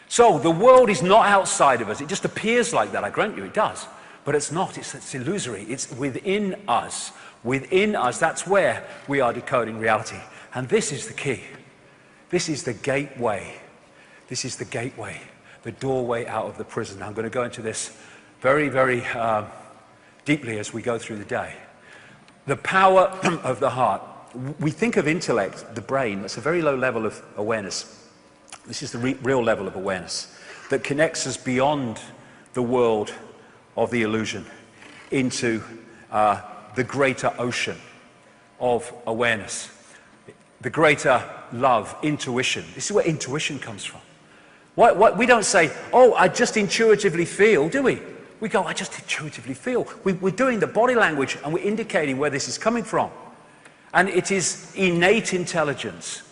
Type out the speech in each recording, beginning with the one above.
So the world is not outside of us. It just appears like that. I grant you it does. But it's not. It's illusory. It's within us. Within us, that's where we are decoding reality. And this is the key. This is the gateway. This is the gateway, the doorway out of the prison. I'm going to go into this very, very deeply as we go through the day. The power of the heart. We think of intellect, the brain, that's a very low level of awareness. This is the real level of awareness that connects us beyond the world of the illusion into the greater ocean of awareness, the greater love, intuition. This is where intuition comes from. We don't say, oh, I just intuitively feel, do we? We go, I just intuitively feel. We're doing the body language and we're indicating where this is coming from. And it is innate intelligence.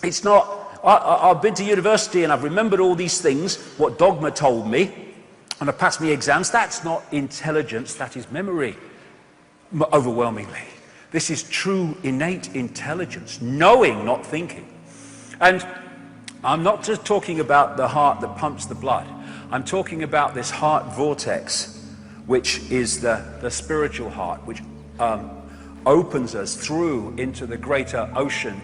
It's not, I've been to university and I've remembered all these things, what dogma told me, and I passed my exams. That's not intelligence, that is memory, overwhelmingly. This is true innate intelligence, knowing, not thinking. And I'm not just talking about the heart that pumps the blood. I'm talking about this heart vortex, which is the spiritual heart, which opens us through into the greater ocean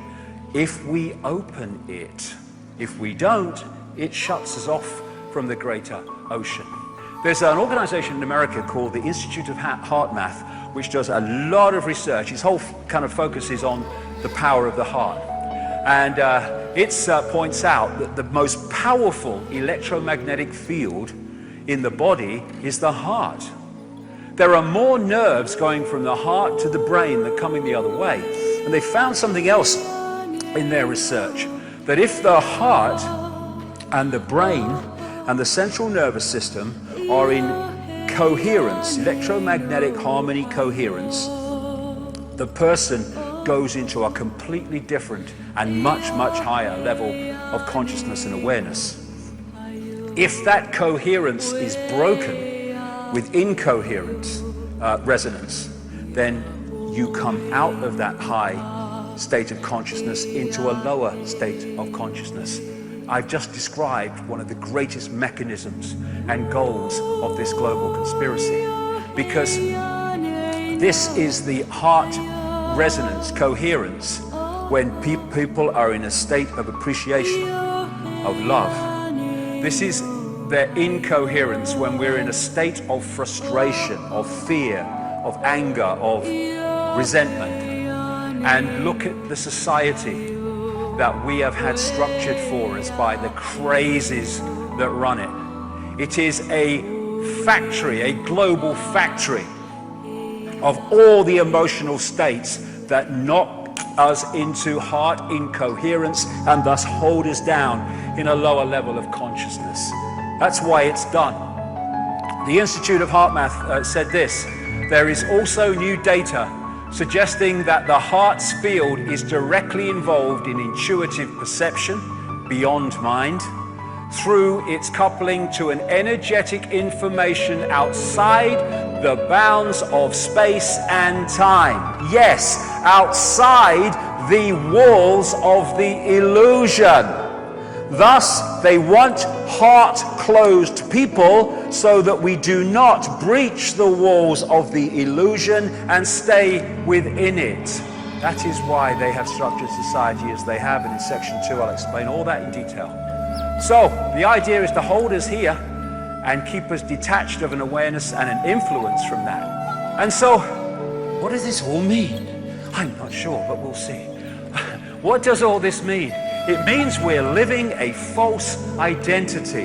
if we open it. If we don't, it shuts us off from the greater ocean. There's an organization in America called the Institute of Heart Math, which does a lot of research. Its whole kind of focus is on the power of the heart. And it points out that the most powerful electromagnetic field in the body is the heart. There are more nerves going from the heart to the brain than coming the other way. And they found something else in their research, that if the heart and the brain and the central nervous system are in coherence, electromagnetic harmony coherence, the person goes into a completely different and much, much higher level of consciousness and awareness. If that coherence is broken with incoherent resonance, then you come out of that high state of consciousness into a lower state of consciousness. I've just described one of the greatest mechanisms and goals of this global conspiracy, because this is the heart resonance, coherence, when people are in a state of appreciation, of love. This is their incoherence when we're in a state of frustration, of fear, of anger, of resentment. And look at the society that we have had structured for us by the crazies that run it. It is a factory, a global factory of all the emotional states that knock us into heart incoherence and thus hold us down in a lower level of consciousness. That's why it's done. The Institute of Heart Math said this: there is also new data suggesting that the heart's field is directly involved in intuitive perception beyond mind through its coupling to an energetic information outside the bounds of space and time. Yes, outside the walls of the illusion. Thus, they want heart-closed people so that we do not breach the walls of the illusion and stay within it. That is why they have structured society as they have, and in section 2 I'll explain all that in detail. So, the idea is to hold us here and keep us detached of an awareness and an influence from that. And so, what does this all mean? I'm not sure, but we'll see. What does all this mean? It means we're living a false identity.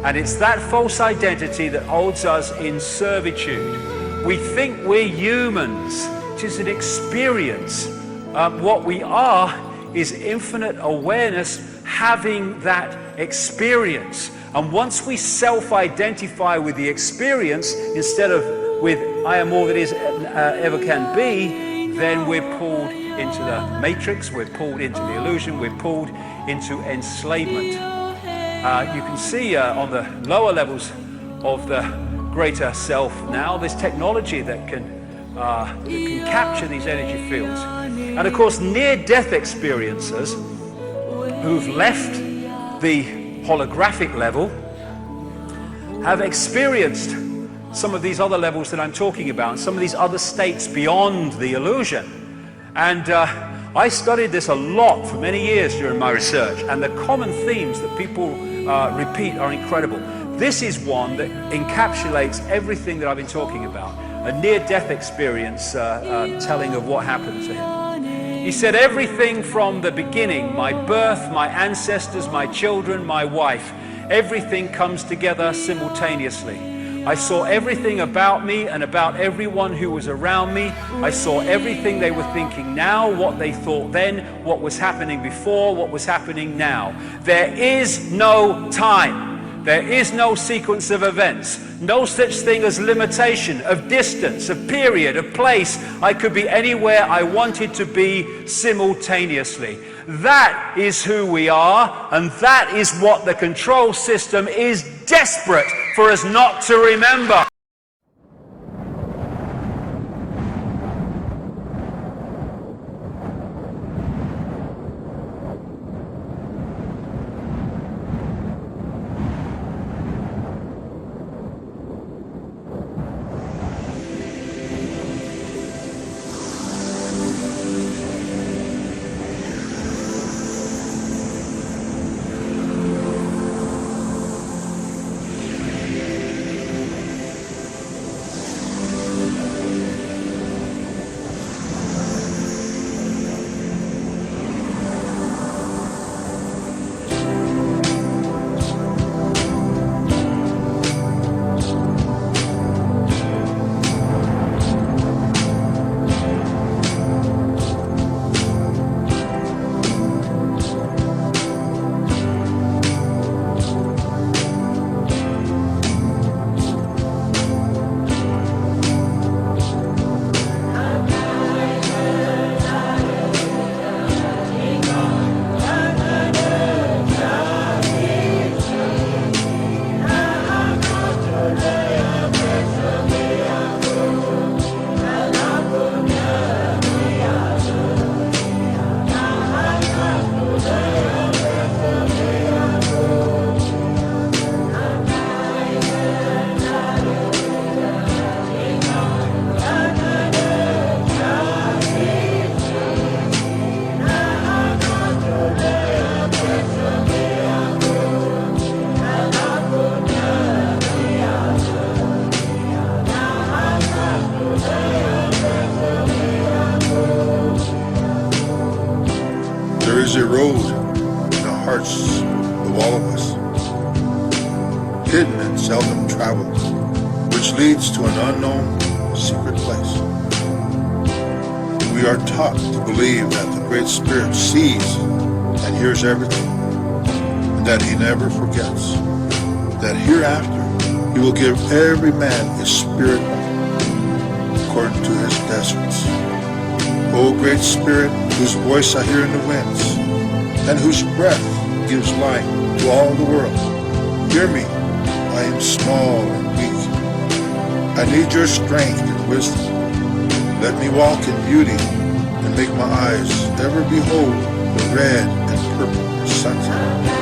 And it's that false identity that holds us in servitude. We think we're humans. It is an experience. What we are is infinite awareness having that experience. And once we self-identify with the experience instead of with I am all that is ever can be, then we're pulled into the matrix, we're pulled into the illusion, we're pulled into enslavement. You can see on the lower levels of the greater self now, there's technology that can capture these energy fields. And of course, near-death experiencers who've left the holographic level have experienced some of these other levels that I'm talking about, and some of these other states beyond the illusion. And I studied this a lot for many years during my research, and the common themes that people repeat are incredible. This is one that encapsulates everything that I've been talking about, a near-death experience telling of what happened to him. He said, everything from the beginning, my birth, my ancestors, my children, my wife, everything comes together simultaneously. I saw everything about me and about everyone who was around me. I saw everything they were thinking now, what they thought then, what was happening before, what was happening now. There is no time. There is no sequence of events. No such thing as limitation, of distance, of period, of place. I could be anywhere I wanted to be simultaneously. That is who we are, and that is what the control system is desperate for us not to remember. There is a road in the hearts of all of us, hidden and seldom traveled, which leads to an unknown, secret place. We are taught to believe that the Great Spirit sees and hears everything, and that He never forgets, that hereafter He will give every man his spirit according to his deserts. O Great Spirit, whose voice I hear in the winds, and whose breath gives life to all the world, hear me, I am small and weak. I need your strength and wisdom. Let me walk in beauty, and make my eyes ever behold the red and purple sunset.